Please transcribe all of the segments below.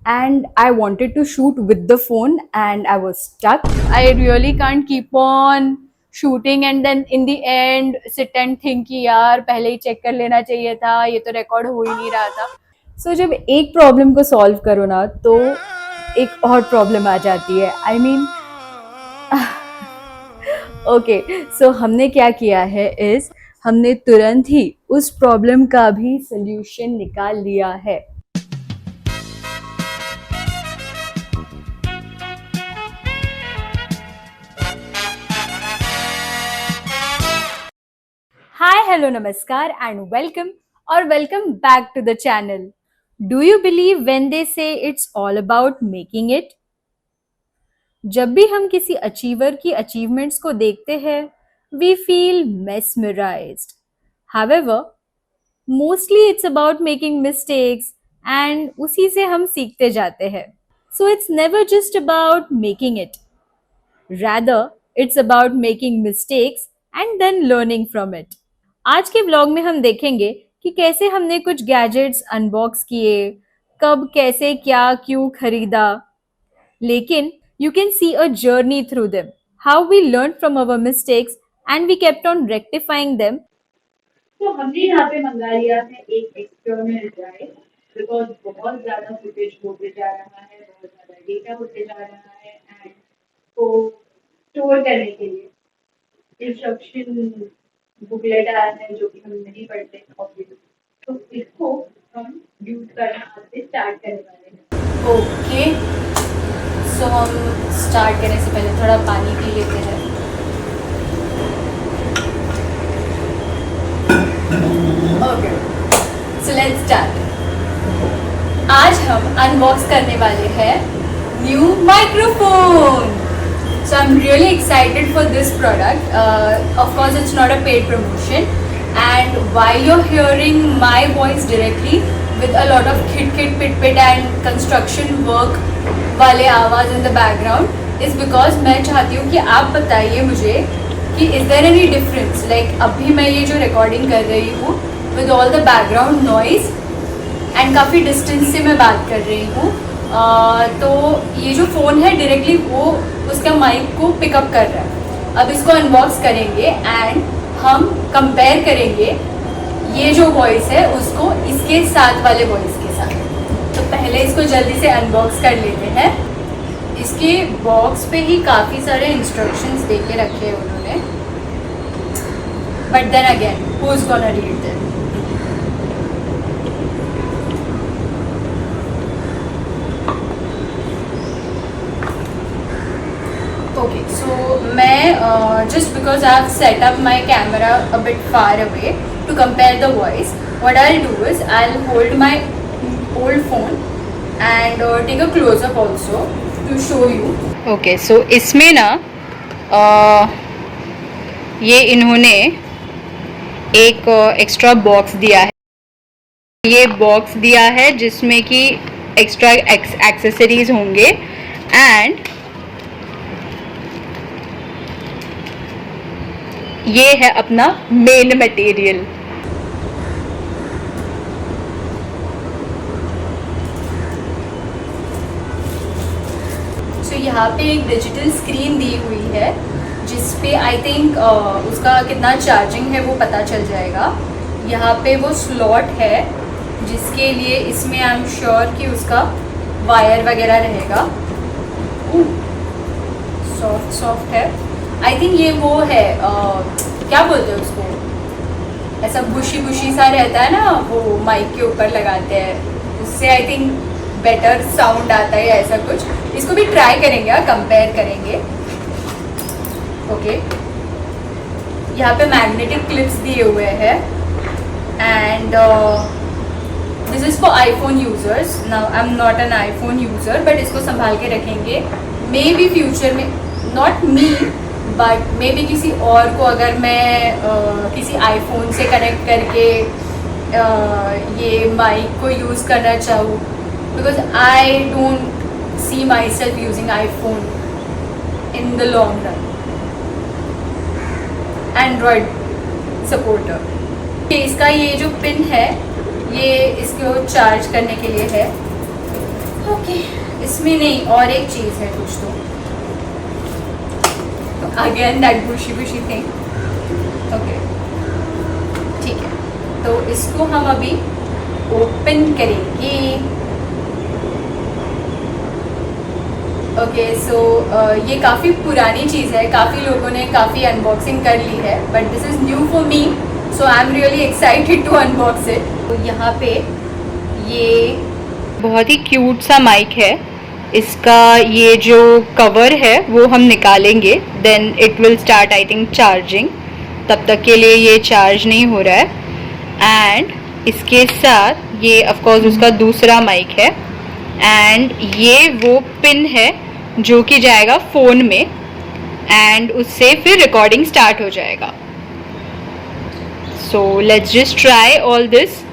and I wanted to shoot with the phone and I was stuck. I really can't keep on shooting and then in the end sit and think कि यार पहले ही check कर लेना चाहिए था, ये तो रिकॉर्ड हो ही नहीं रहा था. So जब एक प्रॉब्लम को सॉल्व करो ना तो एक और प्रॉब्लम आ जाती है. I mean ओके सो हमने क्या किया है इस हमने तुरंत ही उस प्रॉब्लम का भी सल्यूशन निकाल लिया है. Hi, hello, namaskar and welcome or welcome back to the channel. Do you believe when they say it's all about making it? जब भी हम किसी अचीवर की अचीवमेंट्स को देखते हैं, we feel mesmerized. However, mostly it's about making mistakes and उसी से हम सीखते जाते हैं. So it's never just about making it. Rather, it's about making mistakes and then learning from it. आज के व्लॉग में हम देखेंगे कि कैसे हमने कुछ गैजेट्स अनबॉक्स किए, कब कैसे क्या क्यों खरीदा, लेकिन you can see a journey through them, how we learned from our mistakes and we kept on rectifying them. तो हमने यहाँ पे मंगा लिया है एक एक्सटर्नल ड्राइव बिकॉज बहुत ज्यादा फुटेज होते जा रहा है, बहुत ज्यादा डेटा होते जा रहा है एंड को स्टोर करने के लिए इंस्ट्रक्शन बुकलेट आया है जो कि हम नहीं पढ़ते ऑब्वियसली. तो इसको हम यूज करना आज से स्टार्ट करने वाले हैं. ओके सो हम स्टार्ट करने से पहले थोड़ा पानी पी लेते हैं. Okay so let's start. आज हम अनबॉक्स करने वाले हैं new microphone. So I'm really excited for this product. Of course, it's not a paid promotion. And while you're hearing my voice directly with a lot of khit khit pit pit and construction work वाले आवाज़ in the background, is because मैं चाहती हूँ कि आप बताइए मुझे कि is there any difference? Like अभी मैं ये जो recording कर रही हूँ with all the background noise and काफ़ी distance से मैं बात कर रही हूँ. तो ये जो फ़ोन है डायरेक्टली वो उसका माइक को पिकअप कर रहा है. अब इसको अनबॉक्स करेंगे एंड हम कंपेयर करेंगे ये जो वॉइस है उसको इसके साथ वाले वॉइस के साथ. तो पहले इसको जल्दी से अनबॉक्स कर लेते हैं. इसके बॉक्स पे ही काफ़ी सारे इंस्ट्रक्शंस दे के रखे हैं उन्होंने, but then again who is gonna read them. Okay, so मैं just because I have set up my camera a bit far away to compare the voice, what I'll do is I'll hold my old phone and take a close up also to show you. Okay, so इसमें ना ये इन्होंने एक extra box दिया है. ये box दिया है जिसमें कि एक्स्ट्रा एक्सेसरीज होंगे एंड ये है अपना मेन मटेरियल. सो यहाँ पे एक डिजिटल स्क्रीन दी हुई है जिस पे आई थिंक उसका कितना चार्जिंग है वो पता चल जाएगा. यहाँ पे वो स्लॉट है जिसके लिए इसमें आई एम श्योर कि उसका वायर वगैरह रहेगा. सॉफ्ट सॉफ्ट है. आई थिंक ये वो है क्या बोलते हैं उसको, ऐसा बुशी बुशी सा रहता है ना वो माइक के ऊपर लगाते हैं, उससे आई थिंक बेटर साउंड आता है ऐसा कुछ. इसको भी ट्राई करेंगे, कंपेयर करेंगे. ओके यहाँ पे मैग्नेटिक क्लिप्स दिए हुए हैं and this is for iPhone users. Now I am not an iPhone user but इसको संभाल के रखेंगे. मे बी फ्यूचर में, not me but may be किसी और को अगर मैं किसी आईफोन से कनेक्ट करके ये माइक को यूज़ करना चाहूँ, because I don't see my self using iPhone in the long run. Android supporter. इसका ये जो पिन है ये इसको चार्ज करने के लिए है. ओके, इसमें नहीं, और एक चीज़ है कुछ तो, again that bushy bushy thing. Okay, ठीक है, तो इसको हम अभी ओपन करेंगे। ओके, सो ये काफ़ी पुरानी चीज़ है, काफ़ी लोगों ने काफ़ी अनबॉक्सिंग कर ली है, but this is new for me, so I am really excited to unbox it. तो यहाँ पे ये बहुत ही क्यूट सा माइक है, इसका ये जो कवर है वो हम निकालेंगे, then it will start I think charging. तब तक के लिए ये चार्ज नहीं हो रहा है। एंड इसके साथ ये ऑफ कोर्स उसका दूसरा माइक है, एंड ये वो पिन है जो कि जाएगा फ़ोन में, एंड उससे फिर रिकॉर्डिंग स्टार्ट हो जाएगा। So let's just try all this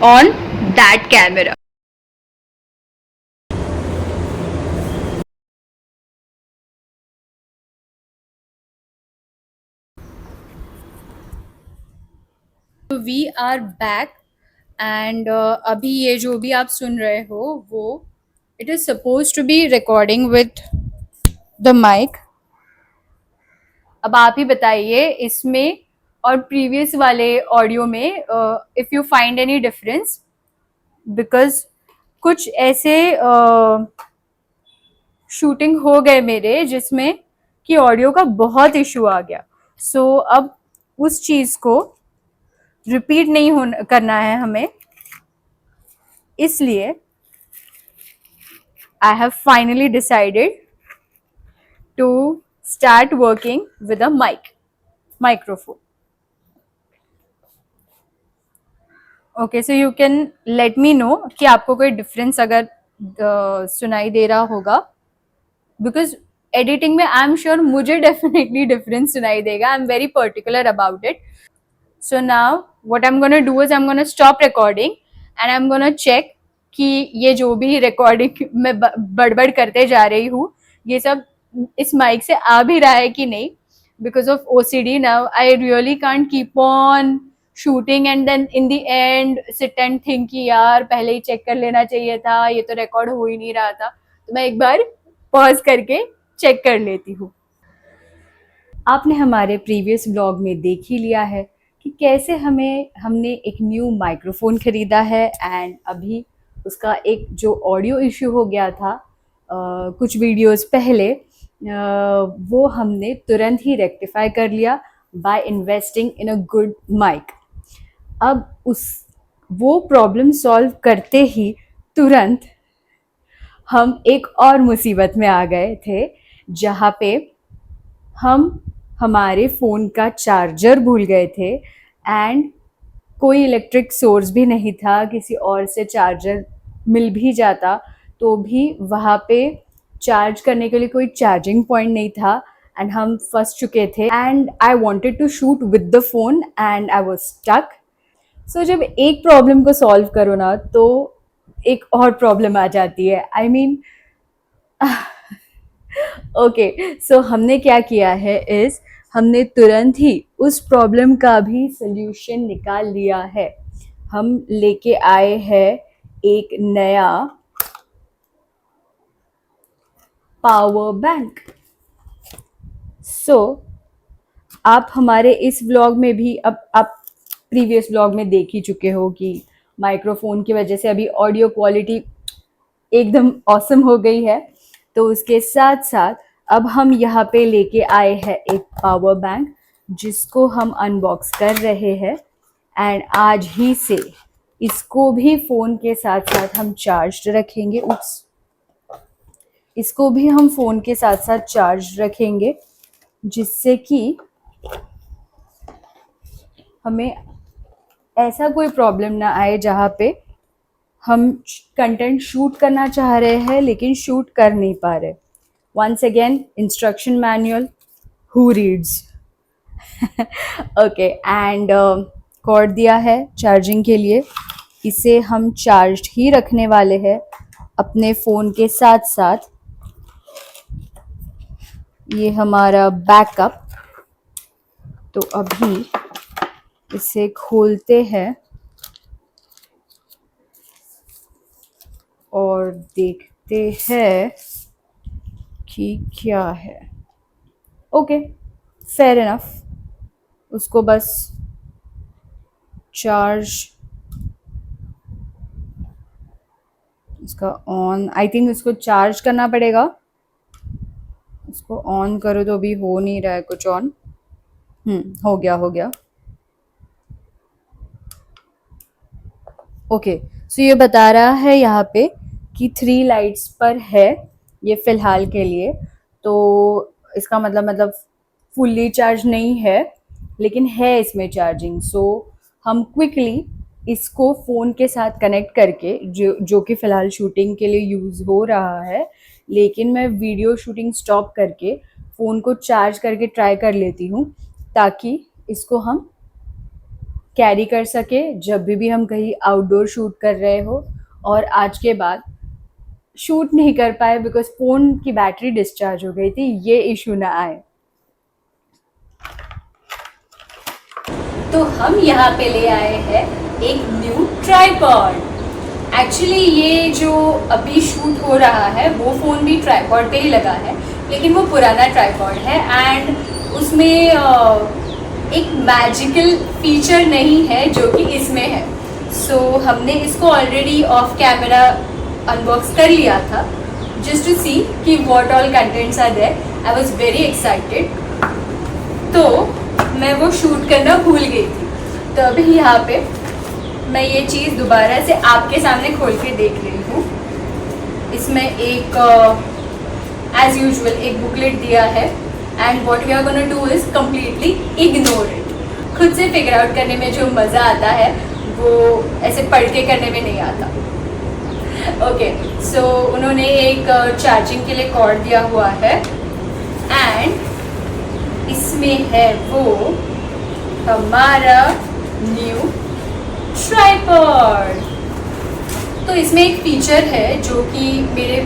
on that camera. We are back, and अभी ये जो भी आप सुन रहे हो वो it is suppose to be recording with the mic. अब आप ही बताइए इसमें और प्रीवियस वाले ऑडियो में if you find any difference, because कुछ ऐसे शूटिंग हो गए मेरे जिसमें कि ऑडियो का बहुत इशू आ गया। सो अब उस चीज़ को रिपीट नहीं होना करना है हमें, इसलिए I have finally decided to start working with a microphone. Okay, so you can let me know कि आपको कोई difference अगर सुनाई दे रहा होगा, because editing में I'm sure मुझे definitely difference सुनाई देगा. I'm very particular about it. So now what I'm gonna do is I'm gonna stop recording and I'm gonna check कि ये जो भी रिकॉर्डिंग में बड़बड़ करते जा रही हूँ ये सब इस माइक से आ भी रहा है कि नहीं, because of OCD now I really can't keep on shooting and then in the end sit and think कि यार पहले ही चेक कर लेना चाहिए था, ये तो रिकॉर्ड हो ही नहीं रहा था, तो मैं एक बार पॉज करके चेक कर लेती हूँ। आपने हमारे प्रीवियस ब्लॉग में देख ही लिया है कि कैसे हमने एक न्यू माइक्रोफोन ख़रीदा है, एंड अभी उसका एक जो ऑडियो इशू हो गया था कुछ वीडियोस पहले, वो हमने तुरंत ही रेक्टिफाई कर लिया by investing in a good mic. अब वो प्रॉब्लम सॉल्व करते ही तुरंत हम एक और मुसीबत में आ गए थे, जहाँ पे हम हमारे फ़ोन का चार्जर भूल गए थे, एंड कोई इलेक्ट्रिक सोर्स भी नहीं था, किसी और से चार्जर मिल भी जाता तो भी वहाँ पे चार्ज करने के लिए कोई चार्जिंग पॉइंट नहीं था, एंड हम फंस चुके थे, and I wanted to shoot with the phone and I was stuck. So जब एक प्रॉब्लम को सॉल्व करो ना तो एक और प्रॉब्लम आ जाती है, आई मीन ओके, सो हमने क्या किया है इस हमने तुरंत ही उस प्रॉब्लम का भी सल्यूशन निकाल लिया है। हम लेके आए हैं एक नया पावर बैंक। सो आप हमारे इस व्लॉग में भी, अब आप प्रीवियस व्लॉग में देख ही चुके हो कि माइक्रोफोन की वजह से अभी ऑडियो क्वालिटी एकदम ऑसम हो गई है, तो उसके साथ साथ अब हम यहाँ पे लेके आए हैं एक पावर बैंक जिसको हम अनबॉक्स कर रहे हैं, एंड आज ही से इसको भी फ़ोन के साथ साथ हम चार्ज रखेंगे। इसको भी हम फ़ोन के साथ साथ चार्ज रखेंगे, जिससे कि हमें ऐसा कोई प्रॉब्लम ना आए जहाँ पे हम कंटेंट शूट करना चाह रहे हैं लेकिन शूट कर नहीं पा रहे। Once again instruction manual, who reads? Okay, and cord दिया है चार्जिंग के लिए, इसे हम चार्ज ही रखने वाले हैं अपने फ़ोन के साथ साथ। ये हमारा बैकअप, तो अभी इसे खोलते हैं और हैं कि क्या है। Okay, fair enough. उसको बस चार्ज, इसका ऑन, आई थिंक इसको चार्ज करना पड़ेगा। इसको ऑन करो तो अभी हो नहीं रहा है कुछ ऑन। हो गया हो गया। ओके, सो ये बता रहा है यहाँ पे कि 3 लाइट्स पर है ये फ़िलहाल के लिए। तो इसका मतलब फुल्ली चार्ज नहीं है, लेकिन है इसमें चार्जिंग। सो हम क्विकली इसको फ़ोन के साथ कनेक्ट करके, जो कि फ़िलहाल शूटिंग के लिए यूज़ हो रहा है, लेकिन मैं वीडियो शूटिंग स्टॉप करके फ़ोन को चार्ज करके ट्राई कर लेती हूँ, ताकि इसको हम कैरी कर सके जब भी हम कहीं आउटडोर शूट कर रहे हो। और आज के बाद शूट नहीं कर पाए बिकॉज फ़ोन की बैटरी डिस्चार्ज हो गई थी, ये इशू ना आए। तो हम यहाँ पे ले आए हैं एक न्यू ट्राइपॉड। एक्चुअली ये जो अभी शूट हो रहा है वो फ़ोन भी ट्राइपॉड पे ही लगा है, लेकिन वो पुराना ट्राइपॉड है एंड उसमें एक मैजिकल फीचर नहीं है जो कि इसमें है। सो हमने इसको ऑलरेडी ऑफ कैमरा अनबॉक्स कर लिया था, जस्ट टू सी कि what all contents are there. I was very excited, तो मैं वो शूट करना भूल गई थी। तो अभी यहाँ पे मैं ये चीज़ दोबारा से आपके सामने खोल के देख रही हूँ। इसमें एक एज यूजुअल एक बुकलेट दिया है and what we are gonna do is completely ignore it. खुद से फिगर आउट करने में जो मज़ा आता है वो ऐसे पढ़ के करने में नहीं आता। ओके, सो उन्होंने एक चार्जिंग के लिए कॉर्ड दिया हुआ है एंड इसमें है वो हमारा न्यू ट्राइपॉड। तो इसमें एक फीचर है जो कि मेरे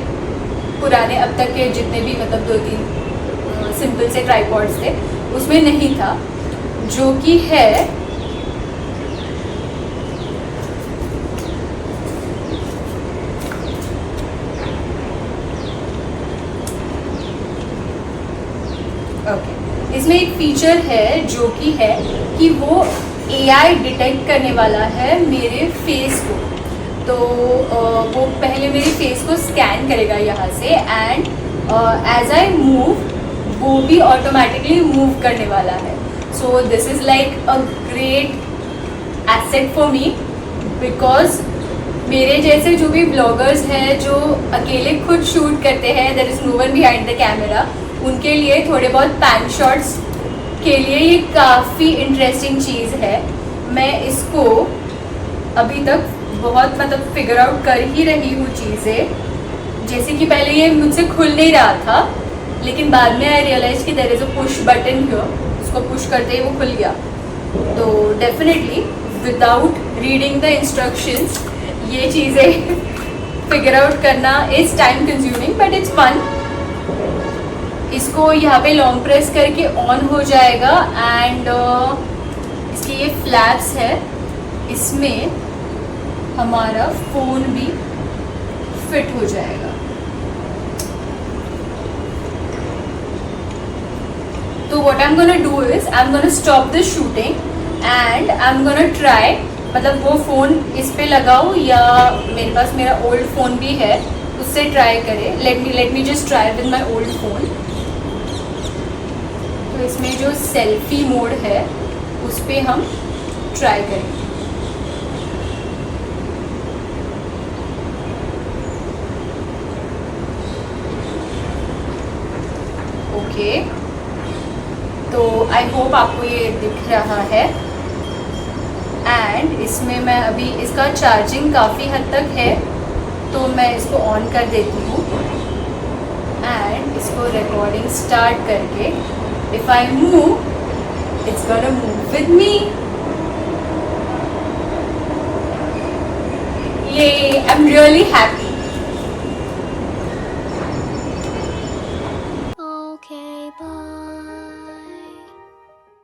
पुराने अब तक के जितने भी 2-3 सिंपल से ट्राइपॉड्स थे उसमें नहीं था, जो कि है इसमें एक फीचर है जो कि है कि वो AI डिटेक्ट करने वाला है मेरे फेस को। तो वो पहले मेरे फेस को स्कैन करेगा यहाँ से एंड एज आई मूव वो भी ऑटोमेटिकली मूव करने वाला है। So this is like a great asset for me, because मेरे जैसे जो भी ब्लॉगर्स हैं जो अकेले खुद शूट करते हैं, there is no one behind the camera, उनके लिए थोड़े बहुत पैन शॉट्स के लिए ये काफ़ी इंटरेस्टिंग चीज़ है। मैं इसको अभी तक बहुत फिगर आउट कर ही रही हूँ चीज़ें। जैसे कि पहले ये मुझसे खुल नहीं रहा था, लेकिन बाद में आई रियलाइज कि there is a push button here, उसको पुश करते ही वो खुल गया। तो definitely without reading the instructions ये चीज़ें फिगर आउट करना is time consuming but it's fun. इसको यहाँ पे लॉन्ग प्रेस करके ऑन हो जाएगा एंड इसकी ये फ्लैप्स है, इसमें हमारा फ़ोन भी फिट हो जाएगा। तो what I am gonna do is I am gonna stop the shooting and I am gonna try, वो फ़ोन इस पे लगाऊँ या मेरे पास मेरा ओल्ड फ़ोन भी है उससे ट्राई करें। Let me just try with my old phone. तो इसमें जो सेल्फी मोड है उस पर हम ट्राई करेंगे। ओके, तो आई होप आपको ये दिख रहा है एंड इसमें मैं अभी इसका चार्जिंग काफ़ी हद तक है, तो मैं इसको ऑन कर देती हूँ एंड इसको रिकॉर्डिंग स्टार्ट करके if I move it's gonna move with me. ये आई एम रियली हैप्पी